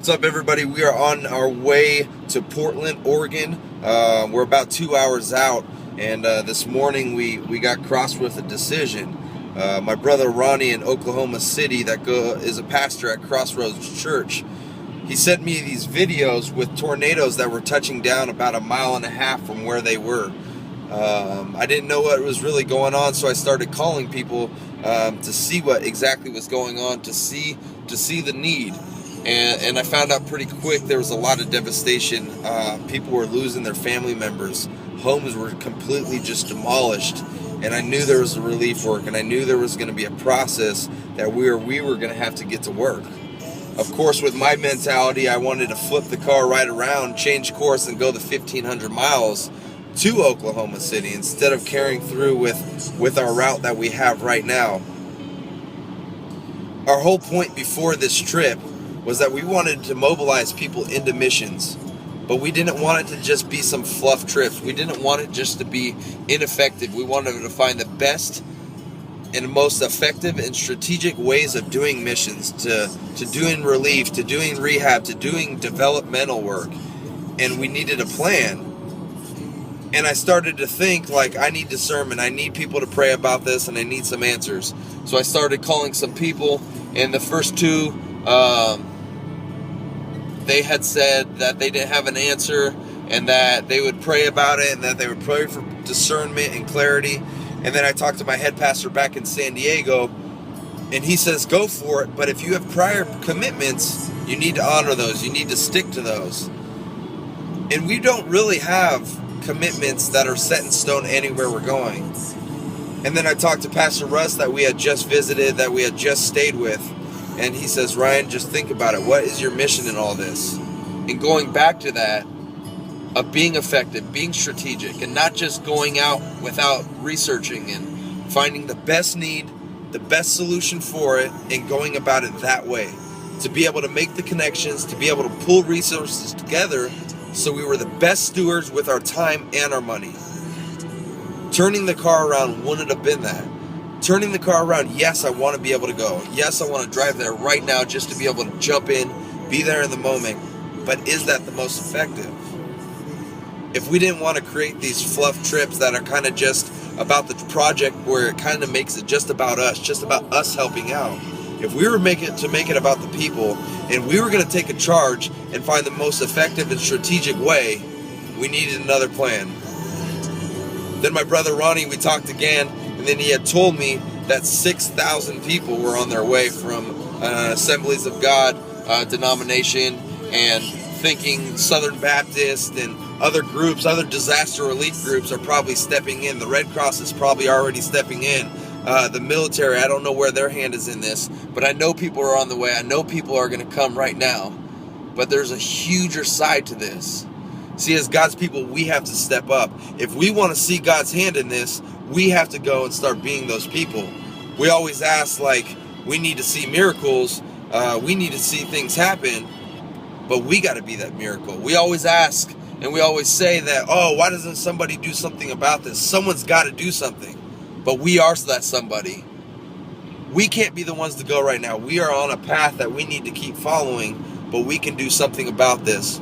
What's up, everybody? We are on our way to Portland, Oregon. We're about 2 hours out, and this morning we got crossed with a decision. My brother Ronnie in Oklahoma City, is a pastor at Crossroads Church. He sent me these videos with tornadoes that were touching down about 1.5 miles from where they were. I didn't know what was really going on, so I started calling people to see what exactly was going on, to see the need. And I found out pretty quick there was a lot of devastation. People were losing their family members. Homes were completely just demolished. And I knew there was a relief work, and I knew there was going to be a process that we were going to have to get to work. Of course, with my mentality, I wanted to flip the car right around, change course, and go the 1,500 miles to Oklahoma City instead of carrying through with our route that we have right now. Our whole point before this trip was that we wanted to mobilize people into missions, but we didn't want it to just be some fluff trips. We didn't want it just to be ineffective. We wanted to find the best and most effective and strategic ways of doing missions, to doing relief, to doing rehab, to doing developmental work. And we needed a plan. And I started to think, like, I need discernment. I need people to pray about this, and I need some answers. So I started calling some people, and the first two, they had said that they didn't have an answer and that they would pray about it and that they would pray for discernment and clarity. And then I talked to my head pastor back in San Diego, and he says, go for it, but if you have prior commitments, you need to honor those. You need to stick to those. And we don't really have commitments that are set in stone anywhere we're going. And then I talked to Pastor Russ that we had just visited, that we had just stayed with. And he says, Ryan, just think about it. What is your mission in all this? And going back to that, of being effective, being strategic, and not just going out without researching and finding the best need, the best solution for it, and going about it that way. To be able to make the connections, to be able to pull resources together so we were the best stewards with our time and our money. Turning the car around wouldn't have been that. Turning the car around, yes, I want to be able to go. Yes, I want to drive there right now just to be able to jump in, be there in the moment. But is that the most effective? If we didn't want to create these fluff trips that are kind of just about the project, where it kind of makes it just about us helping out. If we were make it about the people, and we were going to take a charge and find the most effective and strategic way, we needed another plan. Then my brother Ronnie, we talked again, and then he had told me that 6,000 people were on their way from Assemblies of God denomination, and thinking Southern Baptist and other groups, other disaster relief groups are probably stepping in. The Red Cross is probably already stepping in. The military, I don't know where their hand is in this, but I know people are on the way. I know people are going to come right now. But there's a huger side to this. See, as God's people, we have to step up. If we want to see God's hand in this, we have to go and start being those people. We always ask, like, we need to see miracles. We need to see things happen. But we got to be that miracle. We always ask, and we always say that, oh, why doesn't somebody do something about this? Someone's got to do something. But we are that somebody. We can't be the ones to go right now. We are on a path that we need to keep following, but we can do something about this.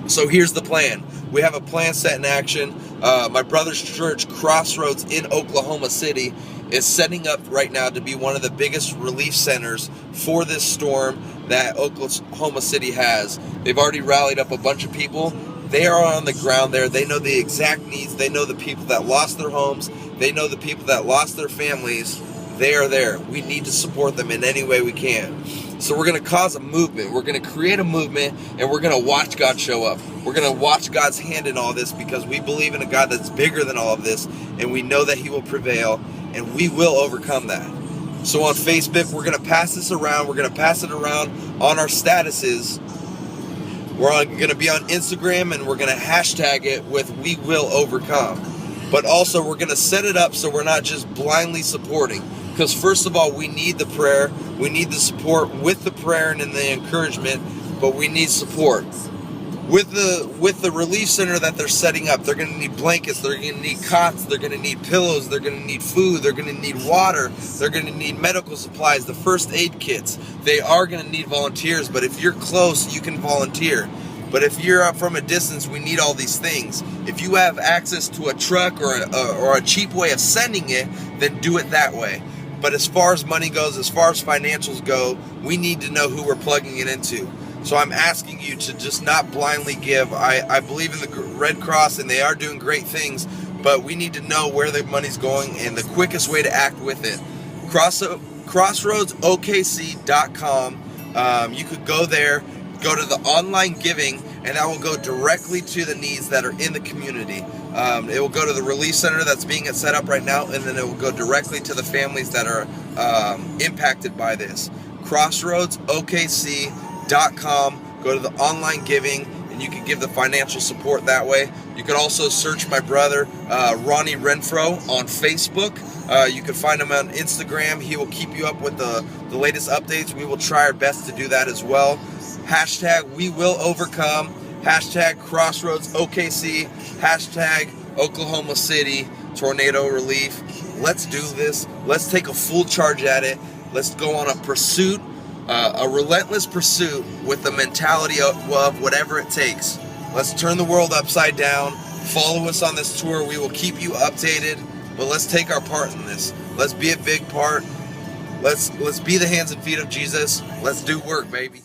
So here's the plan. We have a plan set in action. My brother's church, Crossroads in Oklahoma City, is setting up right now to be one of the biggest relief centers for this storm that Oklahoma City has. They've already rallied up a bunch of people. They are on the ground there. They know the exact needs. They know the people that lost their homes. They know the people that lost their families. They are there. We need to support them in any way we can. So we're going to cause a movement. We're going to create a movement, and we're going to watch God show up. We're going to watch God's hand in all this, because we believe in a God that's bigger than all of this, and we know that He will prevail, and we will overcome that. So on Facebook, we're going to pass this around. We're going to pass it around on our statuses. We're going to be on Instagram, and we're going to hashtag it with "We Will Overcome." But also, we're going to set it up so we're not just blindly supporting. Because first of all, we need the prayer. We need the support with the prayer and in the encouragement, but we need support. With the relief center that they're setting up, they're going to need blankets, they're going to need cots, they're going to need pillows, they're going to need food, they're going to need water, they're going to need medical supplies, the first aid kits. They are going to need volunteers, but if you're close, you can volunteer. But if you're up from a distance, we need all these things. If you have access to a truck or a cheap way of sending it, then do it that way. But as far as money goes, as far as financials go, we need to know who we're plugging it into. So I'm asking you to just not blindly give. I believe in the Red Cross, and they are doing great things, but we need to know where the money's going and the quickest way to act with it. Crossroads OKC.com. You could go there, go to the online giving, and that will go directly to the needs that are in the community. It will go to the relief center that's being set up right now, and then it will go directly to the families that are impacted by this. Crossroads OKC.com. Go to the online giving, and you can give the financial support that way. You can also search my brother Ronnie Renfro on Facebook. You can find him on Instagram. He will keep you up with the latest updates. We will try our best to do that as well. Hashtag we will overcome. Hashtag Crossroads OKC. Hashtag Oklahoma City tornado relief. Let's do this. Let's take a full charge at it. Let's go on a pursuit. A relentless pursuit with the mentality of whatever it takes. Let's turn the world upside down. Follow us on this tour. We will keep you updated, but let's take our part in this. Let's be a big part. Let's be the hands and feet of Jesus. Let's do work, baby.